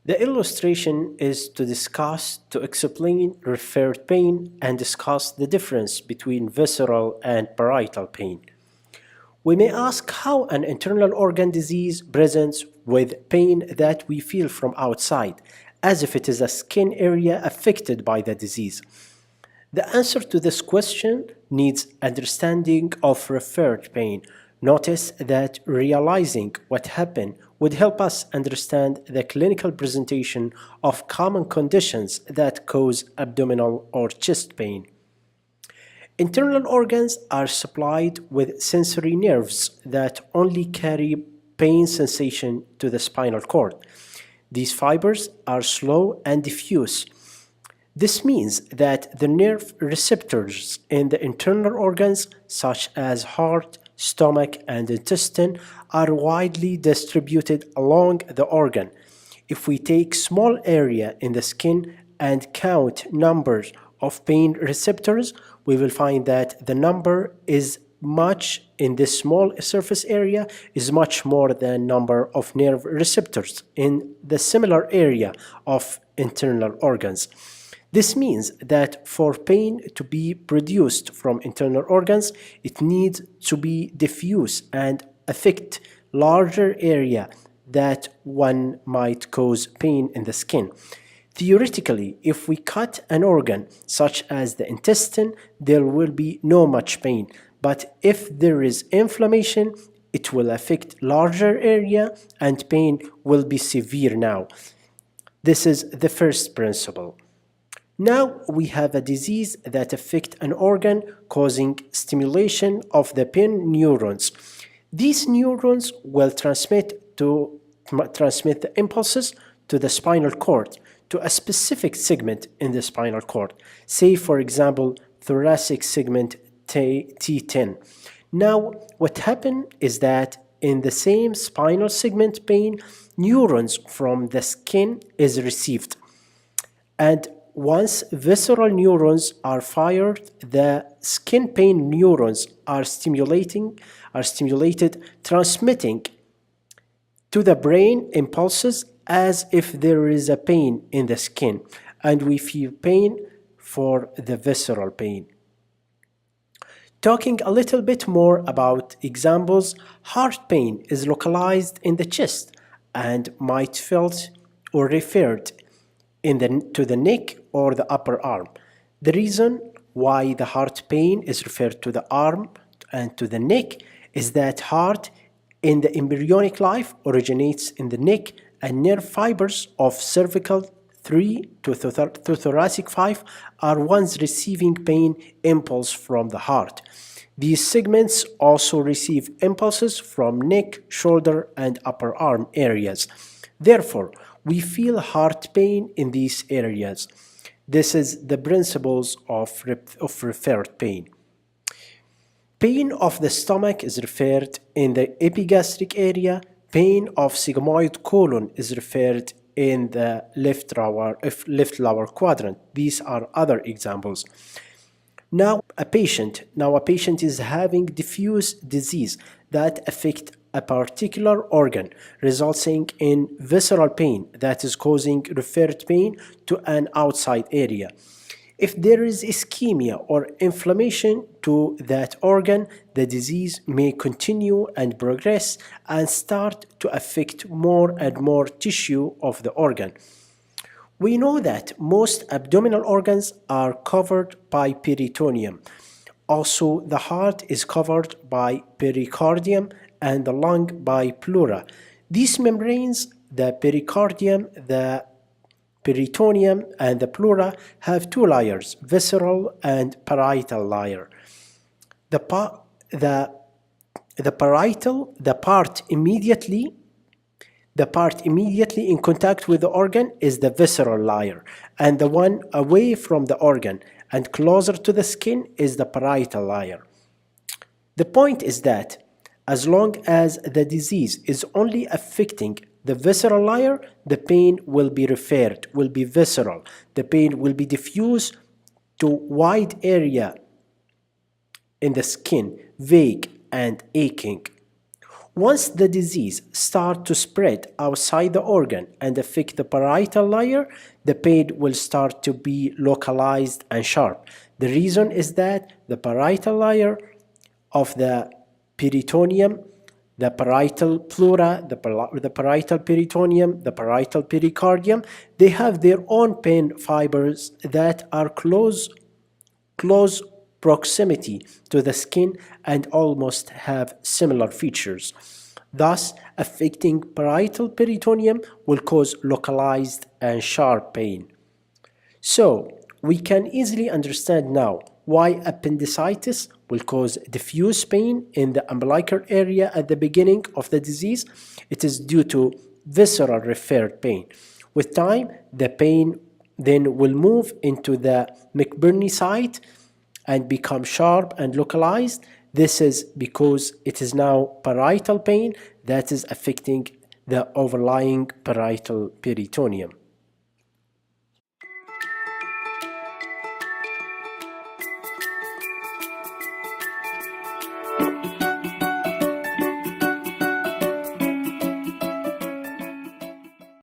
The illustration is to explain referred pain and discuss the difference between visceral and parietal pain. We may ask how an internal organ disease presents with pain that we feel from outside, as if it is a skin area affected by the disease. The answer to this question needs understanding of referred pain. Notice that realizing what happened would help us understand the clinical presentation of common conditions that cause abdominal or chest pain. Internal organs are supplied with sensory nerves that only carry pain sensation to the spinal cord. These fibers are slow and diffuse. This means that the nerve receptors in the internal organs, such as heart, stomach, and intestine, are widely distributed along the organ. If we take small area in the skin and count numbers of pain receptors, we will find that the number is much in this small surface area is much more than number of nerve receptors in the similar area of internal organs. This means that for pain to be produced from internal organs, it needs to be diffuse and affect larger area that one might cause pain in the skin. Theoretically, if we cut an organ such as the intestine, there will be no much pain. But if there is inflammation, it will affect larger area and pain will be severe now. This is the first principle. Now we have a disease that affects an organ causing stimulation of the pain neurons. These neurons will transmit the impulses to the spinal cord, to a specific segment in the spinal cord, say for example thoracic segment T10. Now what happened is that in the same spinal segment pain, neurons from the skin is received, and once visceral neurons are fired, the skin pain neurons are stimulated, transmitting to the brain impulses as if there is a pain in the skin, and we feel pain for the visceral pain. Talking a little bit more about examples, heart pain is localized in the chest and might felt or referred to the neck or the upper arm. The reason why the heart pain is referred to the arm and to the neck is that heart in the embryonic life originates in the neck, and nerve fibers of cervical 3 to thoracic 5 are ones receiving pain impulse from the heart. These segments also receive impulses from neck, shoulder, and upper arm areas. Therefore, we feel heart pain in these areas. This is the principles of referred pain. Pain of the stomach is referred in the epigastric area. Pain of sigmoid colon is referred in the left lower quadrant. These are other examples. Now a patient is having diffuse disease that affect a particular organ, resulting in visceral pain that is causing referred pain to an outside area. If there is ischemia or inflammation to that organ, the disease may continue and progress and start to affect more and more tissue of the organ. We know that most abdominal organs are covered by peritoneum. Also, the heart is covered by pericardium and the lung by pleura. These membranes, the pericardium, the peritoneum, and the pleura, have two layers, visceral and parietal layer. The part immediately in contact with the organ is the visceral layer, and the one away from the organ and closer to the skin is the parietal layer. The point is that as long as the disease is only affecting the visceral layer, the pain will be visceral. The pain will be diffuse to wide area in the skin, vague and aching. Once the disease starts to spread outside the organ and affect the parietal layer, the pain will start to be localized and sharp. The reason is that the parietal layer of the peritoneum, the parietal pleura, the parietal peritoneum, the parietal pericardium, they have their own pain fibers that are close proximity to the skin and almost have similar features. Thus, affecting parietal peritoneum will cause localized and sharp pain. So, we can easily understand now why appendicitis will cause diffuse pain in the umbilical area at the beginning of the disease. It is due to visceral referred pain. With time, the pain then will move into the McBurney site and become sharp and localized. This is because it is now parietal pain that is affecting the overlying parietal peritoneum.